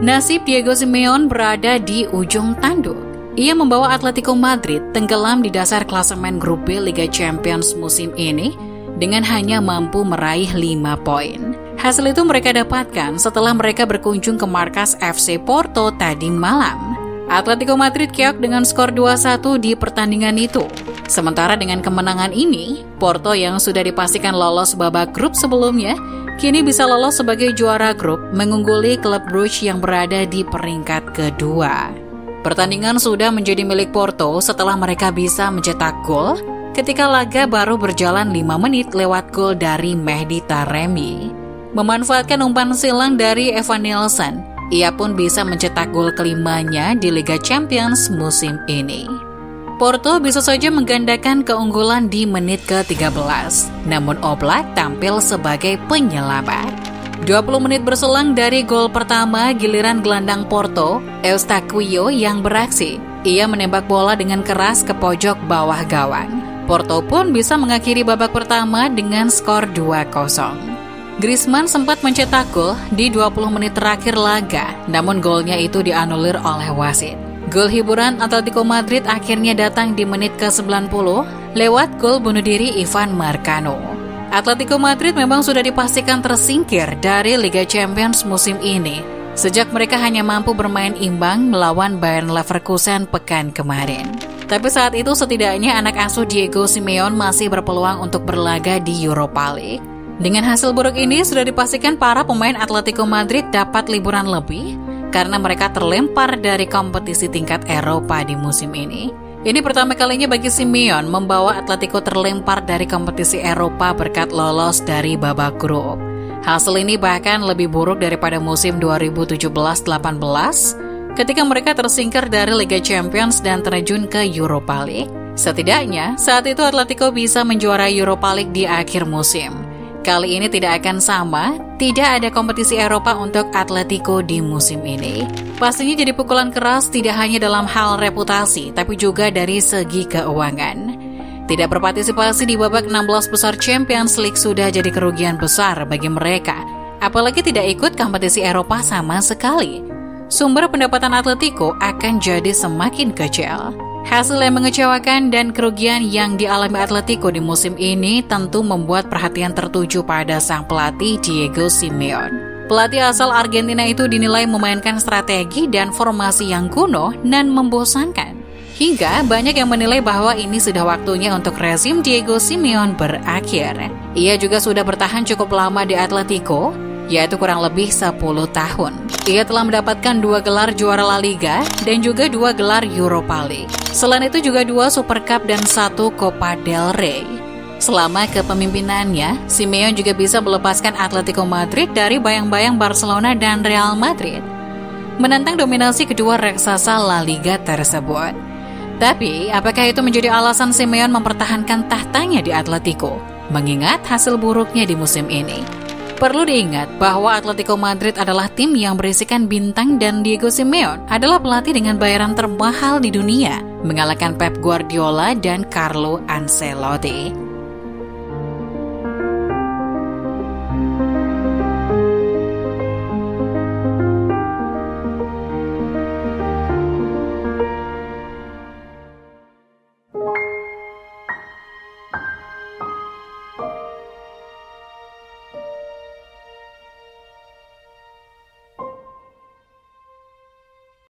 Nasib Diego Simeone berada di ujung tanduk. Ia membawa Atletico Madrid tenggelam di dasar klasemen grup B Liga Champions musim ini dengan hanya mampu meraih 5 poin. Hasil itu mereka dapatkan setelah mereka berkunjung ke markas FC Porto tadi malam. Atletico Madrid keok dengan skor 2-1 di pertandingan itu. Sementara dengan kemenangan ini, Porto yang sudah dipastikan lolos babak grup sebelumnya, kini bisa lolos sebagai juara grup mengungguli klub Bruges yang berada di peringkat kedua. Pertandingan sudah menjadi milik Porto setelah mereka bisa mencetak gol ketika laga baru berjalan 5 menit lewat gol dari Mehdi Taremi. Memanfaatkan umpan silang dari Evan Nilsson, ia pun bisa mencetak gol kelimanya di Liga Champions musim ini. Porto bisa saja menggandakan keunggulan di menit ke-13, namun Oblak tampil sebagai penyelamat. 20 menit berselang dari gol pertama, giliran gelandang Porto, Eustáquio yang beraksi. Ia menembak bola dengan keras ke pojok bawah gawang. Porto pun bisa mengakhiri babak pertama dengan skor 2-0. Griezmann sempat mencetak gol di 20 menit terakhir laga, namun golnya itu dianulir oleh wasit. Gol hiburan Atletico Madrid akhirnya datang di menit ke-90 lewat gol bunuh diri Ivan Marcano. Atletico Madrid memang sudah dipastikan tersingkir dari Liga Champions musim ini, sejak mereka hanya mampu bermain imbang melawan Bayer Leverkusen pekan kemarin. Tapi saat itu setidaknya anak asuh Diego Simeone masih berpeluang untuk berlaga di Europa League. Dengan hasil buruk ini, sudah dipastikan para pemain Atletico Madrid dapat liburan lebih karena mereka terlempar dari kompetisi tingkat Eropa di musim ini. Ini pertama kalinya bagi Simeone membawa Atletico terlempar dari kompetisi Eropa berkat lolos dari babak grup. Hasil ini bahkan lebih buruk daripada musim 2017-18 ketika mereka tersingkir dari Liga Champions dan terjun ke Europa League. Setidaknya, saat itu Atletico bisa menjuarai Europa League di akhir musim. Kali ini tidak akan sama, tidak ada kompetisi Eropa untuk Atletico di musim ini. Pastinya jadi pukulan keras tidak hanya dalam hal reputasi, tapi juga dari segi keuangan. Tidak berpartisipasi di babak 16 besar Champions League sudah jadi kerugian besar bagi mereka, apalagi tidak ikut kompetisi Eropa sama sekali. Sumber pendapatan Atletico akan jadi semakin kecil. Hasil yang mengecewakan dan kerugian yang dialami Atletico di musim ini tentu membuat perhatian tertuju pada sang pelatih Diego Simeone. Pelatih asal Argentina itu dinilai memainkan strategi dan formasi yang kuno dan membosankan. Hingga banyak yang menilai bahwa ini sudah waktunya untuk rezim Diego Simeone berakhir. Ia juga sudah bertahan cukup lama di Atletico, yaitu kurang lebih 10 tahun. Ia telah mendapatkan 2 gelar juara La Liga dan juga 2 gelar Europa League. Selain itu juga 2 Super Cup dan 1 Copa del Rey. Selama kepemimpinannya, Simeone juga bisa melepaskan Atletico Madrid dari bayang-bayang Barcelona dan Real Madrid, menentang dominasi kedua raksasa La Liga tersebut. Tapi, apakah itu menjadi alasan Simeone mempertahankan tahtanya di Atletico, mengingat hasil buruknya di musim ini? Perlu diingat bahwa Atletico Madrid adalah tim yang berisikan bintang dan Diego Simeone adalah pelatih dengan bayaran termahal di dunia, mengalahkan Pep Guardiola dan Carlo Ancelotti.